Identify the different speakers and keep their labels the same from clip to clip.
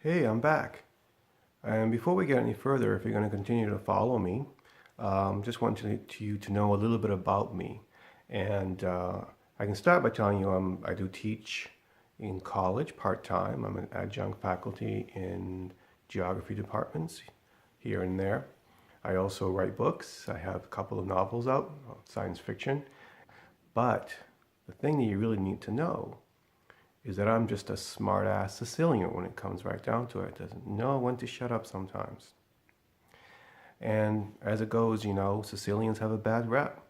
Speaker 1: Hey, I'm back. And before we get any further, if you're going to continue to follow me, just want you to know a little bit about me. And I can start by telling you I do teach in college part-time. I'm an adjunct faculty in geography departments here and there. I also write books. I have a couple of novels out, science fiction. But the thing that you really need to know is that I'm just a smart ass Sicilian when it comes right down to it. Doesn't know when to shut up sometimes. And as it goes, Sicilians have a bad rep.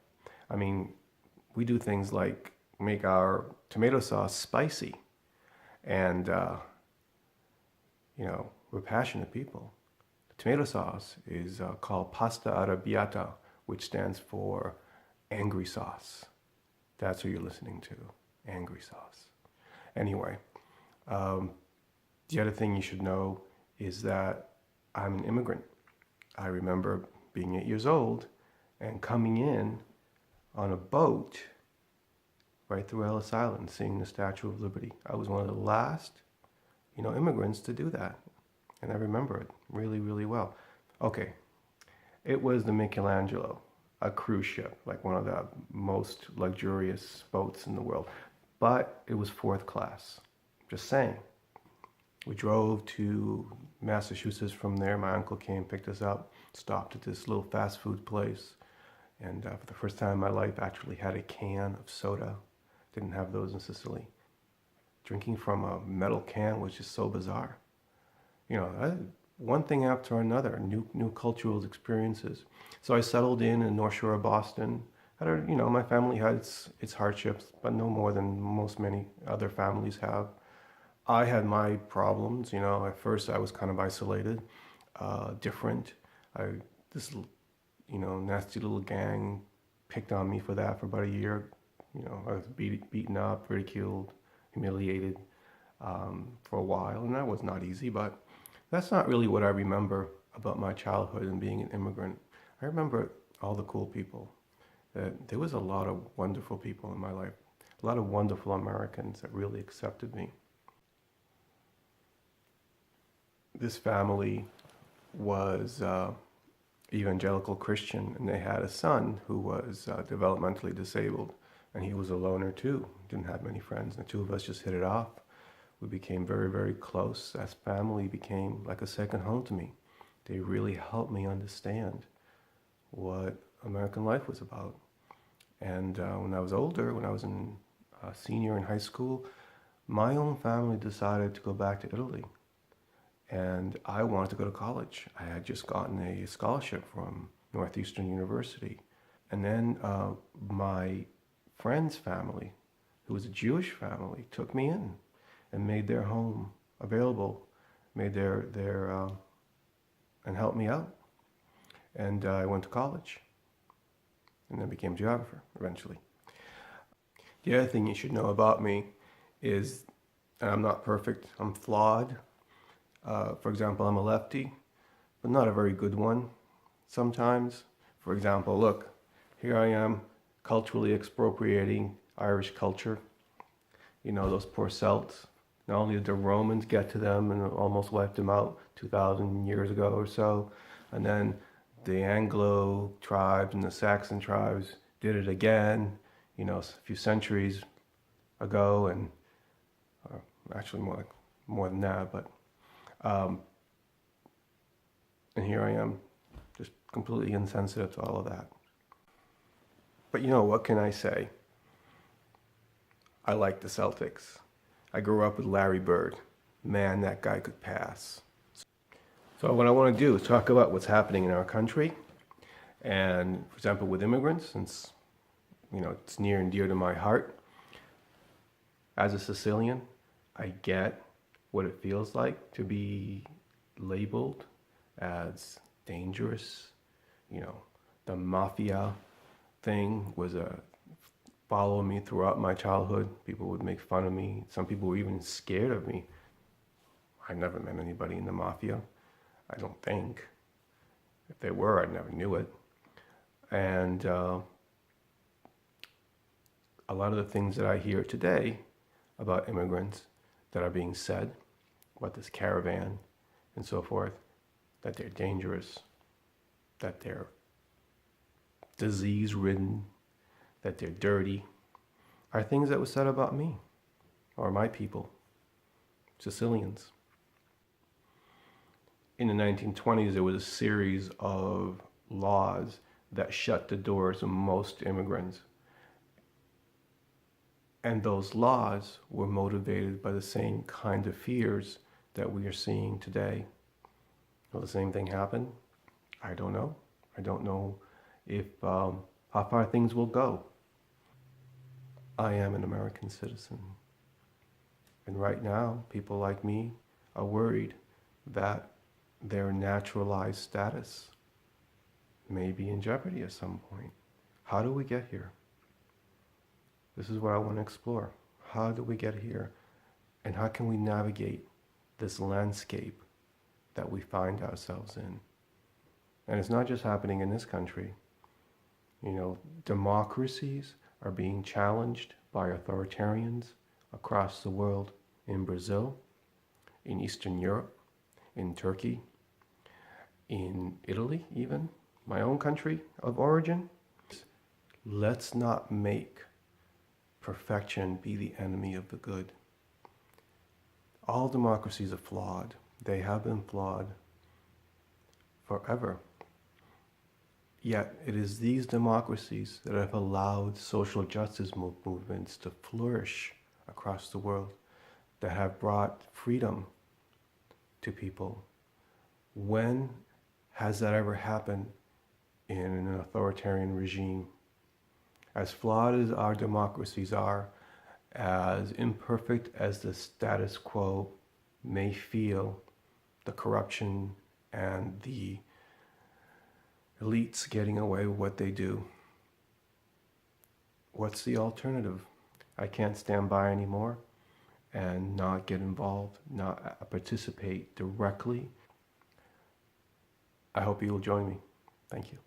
Speaker 1: I mean, we do things like make our tomato sauce spicy. And, we're passionate people. The tomato sauce is called pasta arrabbiata, which stands for angry sauce. That's what you're listening to, angry sauce. Anyway, the other thing you should know is that I'm an immigrant. I remember being 8 years old and coming in on a boat right through Ellis Island, seeing the Statue of Liberty. I was one of the last, immigrants to do that. And I remember it really, really well. Okay, it was the Michelangelo, a cruise ship, like one of the most luxurious boats in the world. But it was fourth class. Just saying. We drove to Massachusetts from there. My uncle came, picked us up, stopped at this little fast food place, and for the first time in my life, actually had a can of soda. Didn't have those in Sicily. Drinking from a metal can was just so bizarre. One thing after another, new cultural experiences. So I settled in North Shore of Boston. My family had its hardships, but no more than many other families have. I had my problems, at first I was kind of isolated, different. This, nasty little gang picked on me for that for about a year. I was beaten up, ridiculed, humiliated for a while, and that was not easy, but that's not really what I remember about my childhood and being an immigrant. I remember all the cool people. There was a lot of wonderful people in my life, a lot of wonderful Americans that really accepted me. This family was evangelical Christian, and they had a son who was developmentally disabled, and he was a loner too. Didn't have many friends, and the two of us just hit it off. We became very, very close. As family became like a second home to me. They really helped me understand what American life was about. And when I was older, when I was in senior in high school, my own family decided to go back to Italy. And I wanted to go to college. I had just gotten a scholarship from Northeastern University. And then my friend's family, who was a Jewish family, took me in and made their home available, made their and helped me out. And I went to college and then became a geographer eventually. The other thing you should know about me is, and I'm not perfect, I'm flawed. For example, I'm a lefty, but not a very good one sometimes. For example, look, here I am culturally expropriating Irish culture. Those poor Celts. Not only did the Romans get to them and almost wiped them out 2,000 years ago or so, and then the Anglo tribes and the Saxon tribes did it again, a few centuries ago, and actually more than that, but and here I am, just completely insensitive to all of that. But what can I say? I like the Celtics. I grew up with Larry Bird. Man, that guy could pass. So what I want to do is talk about what's happening in our country. And for example, with immigrants, since it's near and dear to my heart. As a Sicilian, I get what it feels like to be labeled as dangerous. The mafia thing was following me throughout my childhood. People would make fun of me. Some people were even scared of me. I never met anybody in the mafia, I don't think. If they were, I never knew it. And a lot of the things that I hear today about immigrants that are being said about this caravan and so forth, that they're dangerous, that they're disease-ridden, that they're dirty, are things that were said about me or my people, Sicilians. In the 1920s, there was a series of laws that shut the doors of most immigrants. And those laws were motivated by the same kind of fears that we are seeing today. Will the same thing happen? I don't know. I don't know if how far things will go. I am an American citizen. And right now, people like me are worried that their naturalized status may be in jeopardy at some point. How do we get here? This is what I want to explore. How do we get here? And how can we navigate this landscape that we find ourselves in? And it's not just happening in this country. You know, democracies are being challenged by authoritarians across the world, in Brazil, in Eastern Europe, in Turkey, in Italy even, my own country of origin. Let's not make perfection be the enemy of the good. All democracies are flawed. They have been flawed forever. Yet it is these democracies that have allowed social justice movements to flourish across the world, that have brought freedom to people. When has that ever happened in an authoritarian regime? As flawed as our democracies are, as imperfect as the status quo may feel, the corruption and the elites getting away with what they do, what's the alternative? I can't stand by anymore and not get involved, not participate directly. I hope you will join me. Thank you.